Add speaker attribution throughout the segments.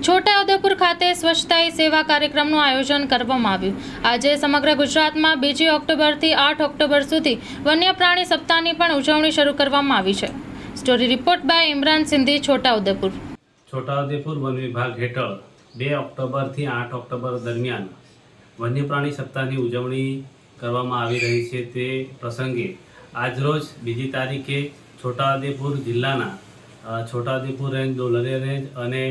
Speaker 1: છોટાઉદેપુર ખાતે સ્વચ્છતા હી સેવા કાર્યક્રમનું આયોજન કરવામાં આવ્યું। આજે સમગ્ર ગુજરાતમાં 2 ઓક્ટોબરથી 8 ઓક્ટોબર સુધી વન્ય પ્રાણી સપ્તાહની પણ ઉજવણી શરૂ કરવામાં આવી છે। Story report by Imran Sindhi, Chhotaudepur.
Speaker 2: Chhotaudepur વન વિભાગ હેઠળ 2 ઓક્ટોબરથી 8 ઓક્ટોબર દરમિયાન વન્ય પ્રાણી સપ્તાહની ઉજવણી કરવામાં આવી રહી છે। તે પ્રસંગે આજરોજ 2 તારીખે છોટાઉદેપુર જિલ્લાના છોટાઉદેપુર રેન્જ, ડોલરિયા રેન્જ અને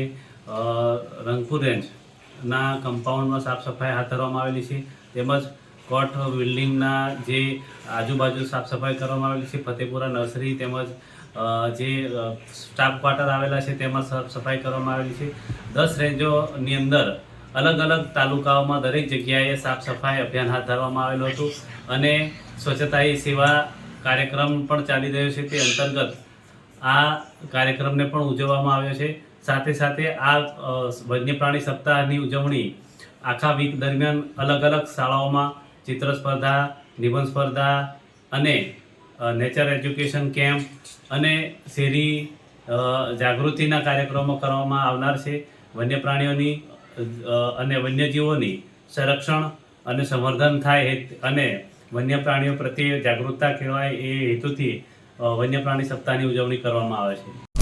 Speaker 2: રંગપુર રેન્જના કમ્પાઉન્ડમાં સાફ સફાઈ હાથ ધરવામાં આવેલી છે। તેમજ કોર્ટ બિલ્ડિંગના જે આજુબાજુ સાફ સફાઈ કરવામાં આવેલી છે। ફતેપુરા નર્સરી તેમજ જે સ્ટાફ ક્વાર્ટર આવેલા છે તેમાં સાફ સફાઈ કરવામાં આવેલી છે। 10 રેન્જોની અંદર અલગ અલગ તાલુકાઓમાં દરેક જગ્યાએ સાફ સફાઈ અભિયાન હાથ ધરવામાં આવેલું હતું અને સ્વચ્છતા હી સેવા કાર્યક્રમ પણ ચાલી રહ્યો છે। તે અંતર્ગત આ કાર્યક્રમને પણ ઉજવવામાં આવ્યો છે। સાથે સાથે આ વન્ય પ્રાણી સપ્તાહની ઉજવણી આખા વીક દરમિયાન અલગ અલગ શાળાઓમાં ચિત્ર સ્પર્ધા, નિબંધ સ્પર્ધા અને નેચર એજ્યુકેશન કેમ્પ અને શેરી જાગૃતિના કાર્યક્રમો કરવામાં આવનાર છે। વન્ય પ્રાણીઓની અને વન્યજીવોની સંરક્ષણ અને સંવર્ધન થાય અને વન્ય પ્રાણીઓ પ્રત્યે જાગૃતતા કેળવાય એ હેતુથી વન્ય પ્રાણી સપ્તાહની ઉજવણી કરવામાં આવે છે।